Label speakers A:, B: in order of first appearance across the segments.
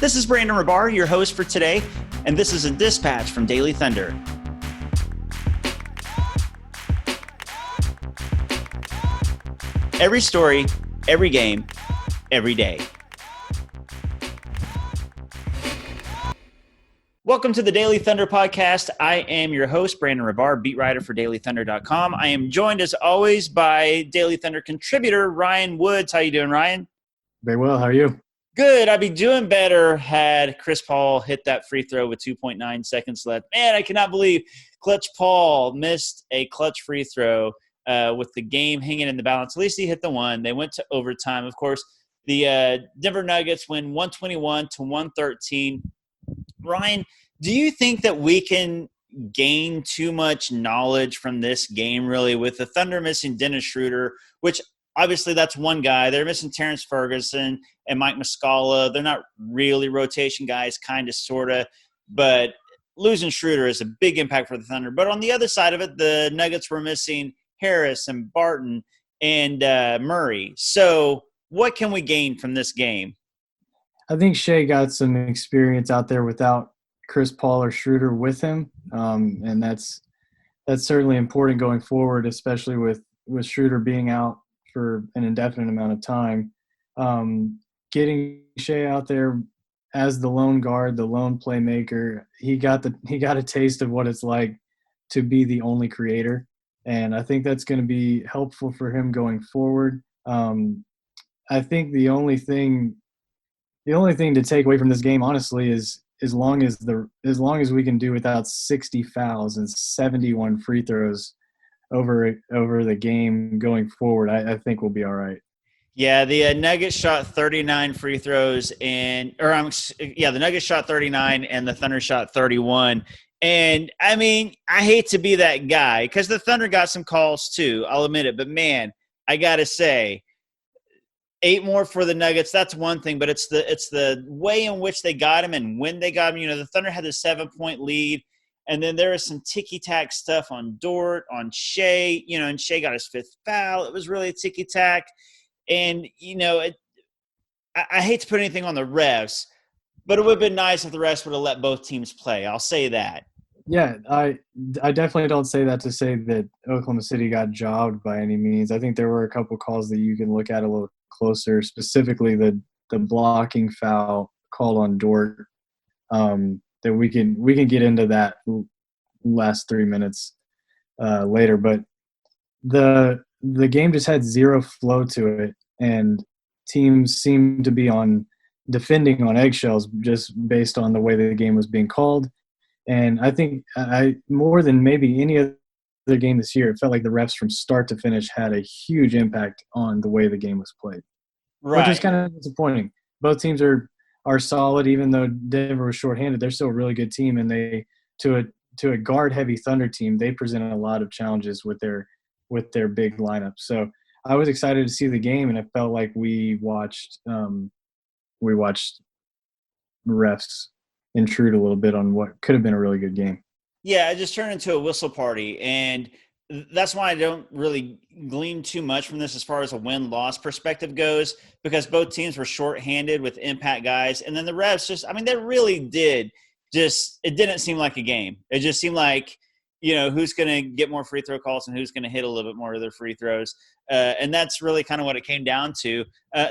A: This is Brandon Rabar, your host for today, and this is a dispatch from Daily Thunder. Every story, every game, every day. Welcome to the Daily Thunder podcast. I am your host, Brandon Rabar, beat writer for dailythunder.com. I am joined, as always, by Daily Thunder contributor Ryan Woods. How you doing, Ryan?
B: Very well. How are you?
A: Good. I'd be doing better had Chris Paul hit that free throw with 2.9 seconds left. Man, I cannot believe Clutch Paul missed a clutch free throw with the game hanging in the balance. At least he hit the one. They went to overtime. Of course, the Denver Nuggets win 121-113. Ryan, do you think that we can gain too much knowledge from this game, really, with the Thunder missing Dennis Schroeder, which obviously that's one guy. They're missing Terrence Ferguson and Mike Muscala. They're not really rotation guys, kind of, sort of, but losing Schroeder is a big impact for the Thunder. But on the other side of it, the Nuggets were missing Harris and Barton and Murray. So what can we gain from this game?
B: I think Shea got some experience out there without Chris Paul or Schroeder with him, and that's certainly important going forward, especially with Schroeder being out for an indefinite amount of time. Getting Shea out there as the lone guard, the lone playmaker, he got a taste of what it's like to be the only creator, and I think that's going to be helpful for him going forward. I think the only thing to take away from this game, honestly, is as long as we can do without 60 fouls and 71 free throws over the game going forward, I think we'll be all right.
A: Yeah, the Nuggets shot 39 free throws, the Nuggets shot 39 and the Thunder shot 31. And, I mean, I hate to be that guy because the Thunder got some calls too, I'll admit it. But, man, I got to say, 8 more for the Nuggets, that's one thing, but it's the way in which they got him and when they got him. You know, the Thunder had a 7-point lead, and then there was some ticky-tack stuff on Dort, on Shea, and Shea got his 5th foul. It was really a ticky-tack. And, I hate to put anything on the refs, but it would have been nice if the refs would have let both teams play. I'll say that.
B: Yeah, I definitely don't say that to say that Oklahoma City got jobbed by any means. I think there were a couple calls that you can look at a little closer, specifically the blocking foul called on Dort, that we can get into that last 3 minutes later. But the game just had zero flow to it, and teams seemed to be defending on eggshells just based on the way the game was being called. And I think more than maybe any other game this year, it felt like the refs from start to finish had a huge impact on the way the game was played.
A: Right.
B: Which is kind of disappointing. Both teams are solid, even though Denver was shorthanded. They're still a really good team, and they to a guard-heavy Thunder team, they presented a lot of challenges with their big lineup. So I was excited to see the game, and it felt like we watched refs intrude a little bit on what could have been a really good game.
A: Yeah, it just turned into a whistle party, and that's why I don't really glean too much from this as far as a win-loss perspective goes, because both teams were shorthanded with impact guys, and then the refs they really did it didn't seem like a game. It just seemed like, who's going to get more free throw calls and who's going to hit a little bit more of their free throws, and that's really kind of what it came down to.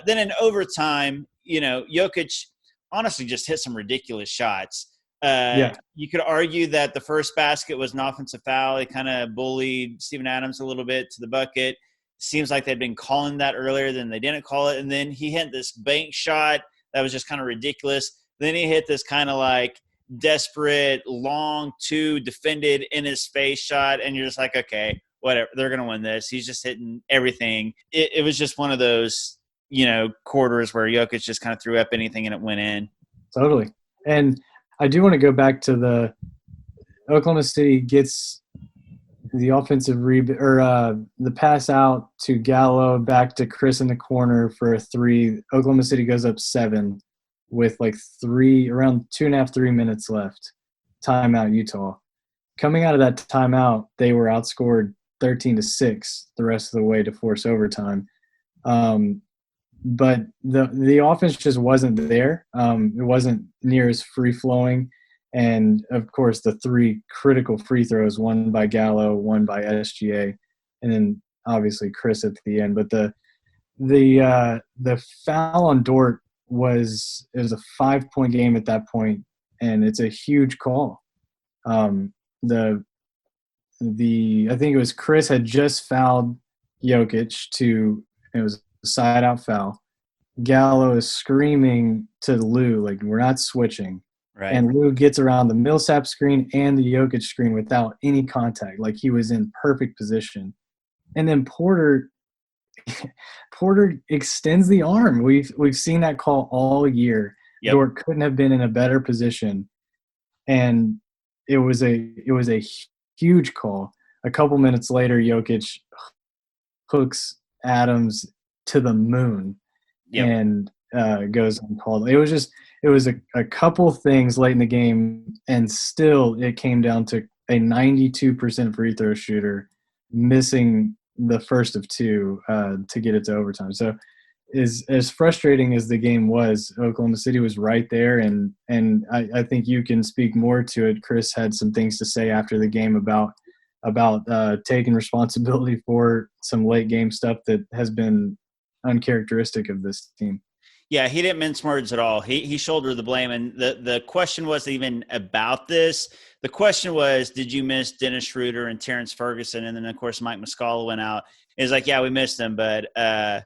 A: Then in overtime, Jokic honestly just hit some ridiculous shots. You could argue that the first basket was an offensive foul. He kind of bullied Steven Adams a little bit to the bucket. Seems like they'd been calling that earlier, then they didn't call it. And then he hit this bank shot that was just kind of ridiculous. Then he hit this kind of like desperate, long two defended in his face shot. And you're just like, okay, whatever. They're going to win this. He's just hitting everything. It was just one of those, quarters where Jokic just kind of threw up anything and it went in.
B: Totally. And I do want to go back to the Oklahoma City gets the offensive the pass out to Gallo, back to Chris in the corner for a 3. Oklahoma City goes up 7 with around 2.5, 3 minutes left. Timeout, Utah. Coming out of that timeout, they were outscored 13-6 the rest of the way to force overtime. but the offense just wasn't there. It wasn't near as free flowing, and of course the three critical free throws, one by Gallo, one by SGA, and then obviously Chris at the end. But the foul on Dort was a 5-point game at that point, and it's a huge call. Um, the I think it was Chris had just fouled Jokic to it was a side out foul. Gallo is screaming to Lou like we're not switching,
A: Right.
B: and Lou gets around the Millsap screen and the Jokic screen without any contact, like he was in perfect position. And then Porter extends the arm. We've seen that call all year.
A: Yep.
B: Dort couldn't have been in a better position, and it was a huge call. A couple minutes later, Jokic hooks Adams to the moon
A: Yep.
B: and goes uncalled. It was a couple things late in the game, and still it came down to a 92% free throw shooter missing the first of two to get it to overtime. So as frustrating as the game was, Oklahoma City was right there, and I think you can speak more to it. Chris had some things to say after the game about taking responsibility for some late game stuff that has been uncharacteristic of this team.
A: Yeah, he didn't mince words at all. He shouldered the blame, and the question wasn't even about this. The question was, did you miss Dennis Schroeder and Terrence Ferguson? And then of course Mike Muscala went out. It's like, yeah, we missed them, but I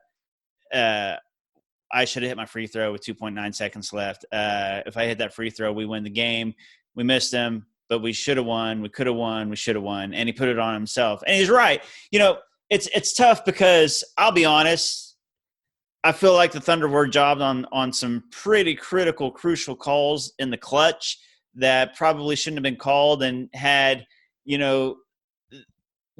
A: should have hit my free throw with 2.9 seconds left. If I hit that free throw, we win the game. We missed them, but we should have won. We could have won. We should have won. And he put it on himself. And he's right. You know, it's tough because I'll be honest, I feel like the Thunder were jobbed on some pretty critical, crucial calls in the clutch that probably shouldn't have been called, and had, you know,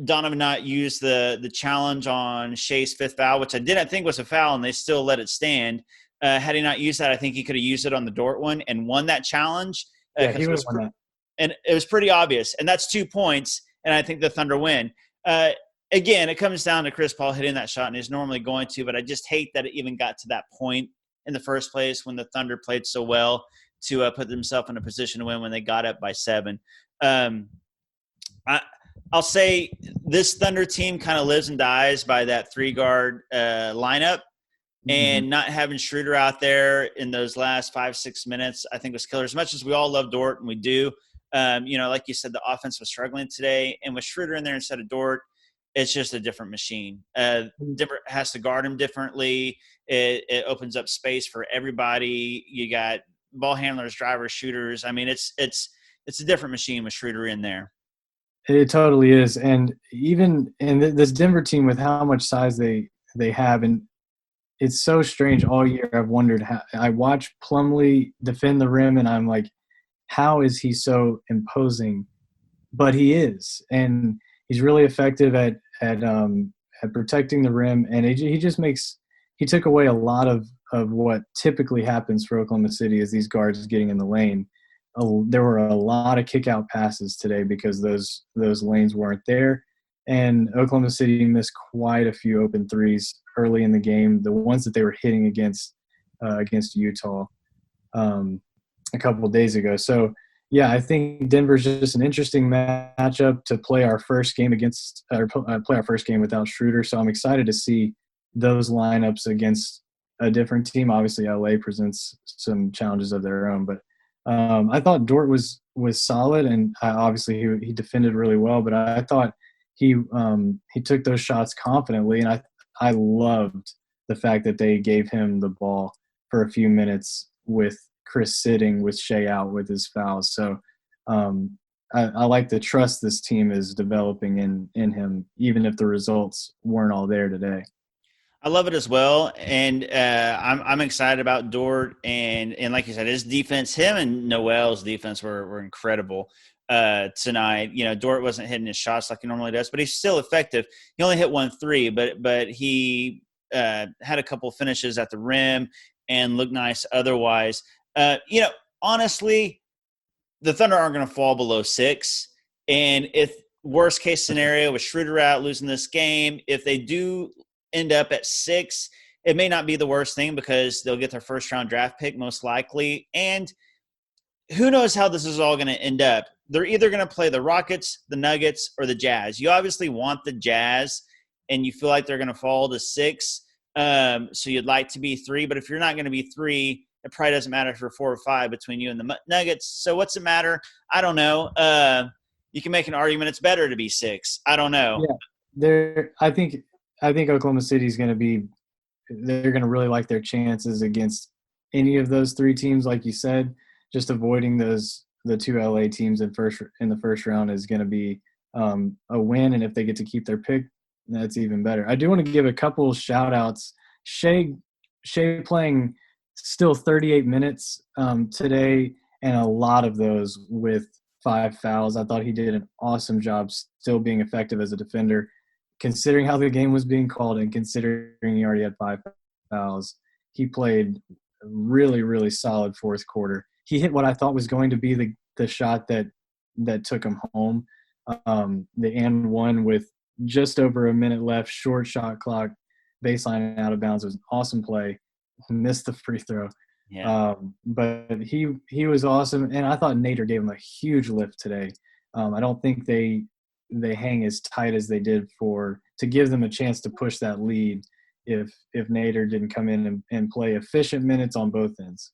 A: Donovan not used the challenge on Shea's fifth foul, which I didn't think was a foul, and they still let it stand. Had he not used that, I think he could have used it on the Dort one and won that challenge.
B: Yeah, he would have won that.
A: And it was pretty obvious. And that's 2 points, and I think the Thunder win. Again, it comes down to Chris Paul hitting that shot, and he's normally going to, but I just hate that it even got to that point in the first place when the Thunder played so well to put themselves in a position to win when they got up by 7. I'll say this Thunder team kind of lives and dies by that 3-guard lineup, and not having Schroeder out there in those last 5-6 minutes, I think was killer. As much as we all love Dort, and we do, you know, like you said, the offense was struggling today, and with Schroeder in there instead of Dort, it's just a different machine. Denver has to guard him differently. It opens up space for everybody. You got ball handlers, drivers, shooters. I mean, it's a different machine with Schroeder in there.
B: It totally is, and even in this Denver team with how much size they have, and it's so strange all year. I've wondered how I watch Plumlee defend the rim, and I'm like, how is he so imposing? But he is, and he's really effective at protecting the rim, and he took away a lot of what typically happens for Oklahoma City as these guards getting in the lane. There were a lot of kick-out passes today because those lanes weren't there, and Oklahoma City missed quite a few open threes early in the game, the ones that they were hitting against Utah a couple of days ago. So, yeah, I think Denver's just an interesting matchup to play our first game without Schroeder. So I'm excited to see those lineups against a different team. Obviously, LA presents some challenges of their own, but I thought Dort was solid, and obviously he defended really well. But I thought he took those shots confidently, and I loved the fact that they gave him the ball for a few minutes with Chris sitting, with Shea out with his fouls. So I like the trust this team is developing in him, even if the results weren't all there today.
A: I love it as well, and I'm excited about Dort, and like you said, his defense, him and Noel's defense were incredible tonight. You know, Dort wasn't hitting his shots like he normally does, but he's still effective. He only hit 1 3, but he had a couple finishes at the rim and looked nice otherwise. You know, honestly, the Thunder aren't going to fall below 6, and if worst case scenario with Schroeder out losing this game, if they do end up at 6 it may not be the worst thing because they'll get their first round draft pick most likely. And who knows how this is all going to end up. They're either going to play the Rockets, the Nuggets, or the Jazz. You obviously want the Jazz, and you feel like they're going to fall to 6. So you'd like to be 3. But if you're not going to be 3, it probably doesn't matter if you're 4 or 5 between you and the Nuggets. So what's it matter? I don't know. You can make an argument it's better to be 6. I don't know.
B: Yeah, I think Oklahoma City is going to be – they're going to really like their chances against any of those 3 teams, like you said. Just avoiding the 2 LA teams in the first round is going to be a win, and if they get to keep their pick, that's even better. I do want to give a couple shout outs. Shea playing still 38 minutes today, and a lot of those with 5 fouls. I thought he did an awesome job still being effective as a defender, considering how the game was being called and considering he already had 5 fouls. He played a really, really solid fourth quarter. He hit what I thought was going to be the shot that took him home, the and one with just over a minute left, short shot clock, baseline out of bounds. It was an awesome play. Missed the free throw.
A: Yeah.
B: But he was awesome, and I thought Nader gave him a huge lift today. I don't think they hang as tight as they did to give them a chance to push that lead if Nader didn't come in and play efficient minutes on both ends.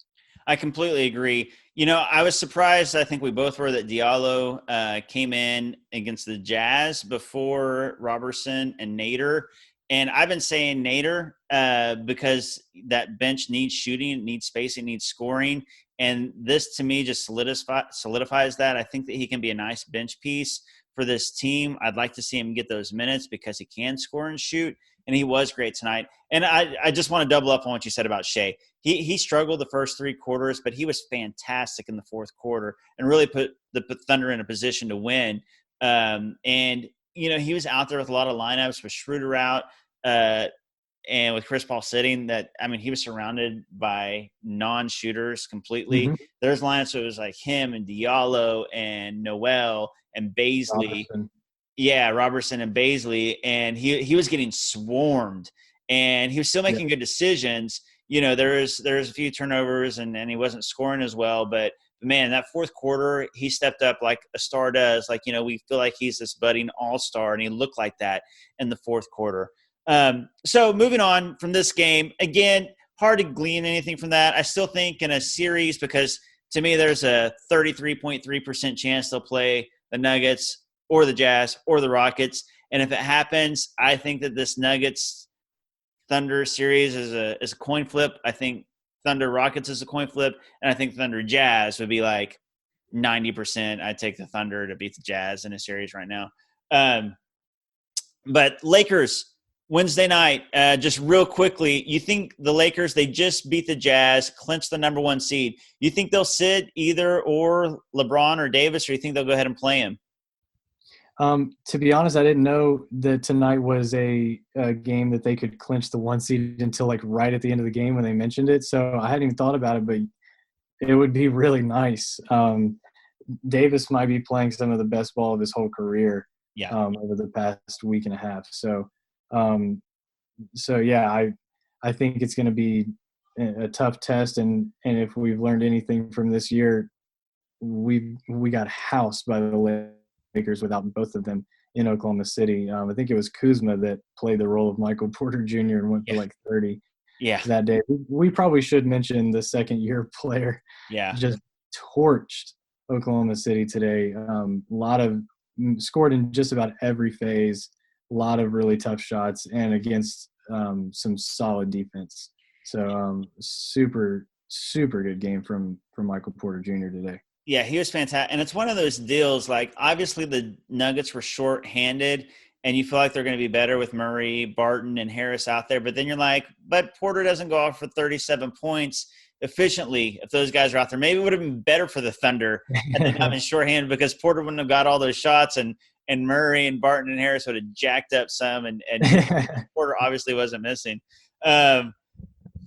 A: I completely agree. I was surprised. I think we both were that Diallo came in against the Jazz before Robertson and Nader. And I've been saying Nader because that bench needs shooting, it needs spacing, it needs scoring. And this, to me, just solidifies that. I think that he can be a nice bench piece for this team. I'd like to see him get those minutes because he can score and shoot. And he was great tonight. And I just want to double up on what you said about Shea. He struggled the first 3 quarters, but he was fantastic in the fourth quarter and really put the Thunder in a position to win. And he was out there with a lot of lineups with Schroeder out and with Chris Paul sitting. He was surrounded by non-shooters completely. Mm-hmm. There's lineups that was like him and Diallo and Noel and Baisley. Robertson and Baisley, and he was getting swarmed, and he was still making good decisions. There's a few turnovers, and he wasn't scoring as well. But man, that fourth quarter, he stepped up like a star does. Like we feel like he's this budding all-star, and he looked like that in the fourth quarter. So moving on from this game, again, hard to glean anything from that. I still think in a series, because to me, there's a 33.3% chance they'll play the Nuggets or the Jazz or the Rockets. And if it happens, I think that this Nuggets Thunder series is a coin flip. I think Thunder Rockets is a coin flip. And I think Thunder Jazz would be like 90%. I'd take the Thunder to beat the Jazz in a series right now. But Lakers, Wednesday night, just real quickly, you think the Lakers, they just beat the Jazz, clinched the number 1 seed. You think they'll sit either or LeBron or Davis, or you think they'll go ahead and play him?
B: To be honest, I didn't know that tonight was a game that they could clinch the 1 seed until like right at the end of the game when they mentioned it. So I hadn't even thought about it, but it would be really nice. Davis might be playing some of the best ball of his whole career over the past week and a half. So I think it's going to be a tough test. And if we've learned anything from this year, we got housed by the Lakers without both of them in Oklahoma City. I think it was Kuzma that played the role of Michael Porter Jr. and went for like 30 that day. We probably should mention the second-year player just torched Oklahoma City today. Scored in just about every phase, a lot of really tough shots, and against some solid defense. So super, super good game from Michael Porter Jr. today.
A: Yeah, he was fantastic. And it's one of those deals, like obviously the Nuggets were short-handed and you feel like they're going to be better with Murray, Barton, and Harris out there. But then you're like, but Porter doesn't go off for 37 points efficiently if those guys are out there. Maybe it would have been better for the Thunder had they not been short-handed, because Porter wouldn't have got all those shots, and Murray and Barton and Harris would have jacked up some, and Porter obviously wasn't missing.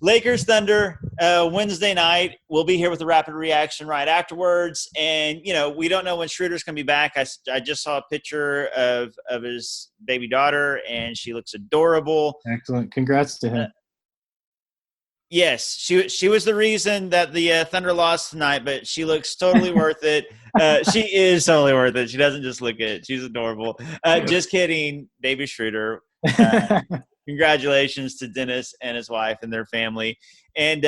A: Lakers Thunder Wednesday night. We'll be here with a rapid reaction right afterwards. And, we don't know when Schroeder's going to be back. I just saw a picture of his baby daughter, and she looks adorable.
B: Excellent. Congrats to him.
A: Yes, she was the reason that the Thunder lost tonight, but she looks totally worth it. She is totally worth it. She doesn't just look it. She's adorable. Just kidding, Davy Schroeder. Congratulations to Dennis and his wife and their family. And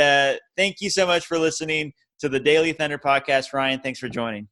A: thank you so much for listening to the Daily Thunder podcast. Ryan, thanks for joining.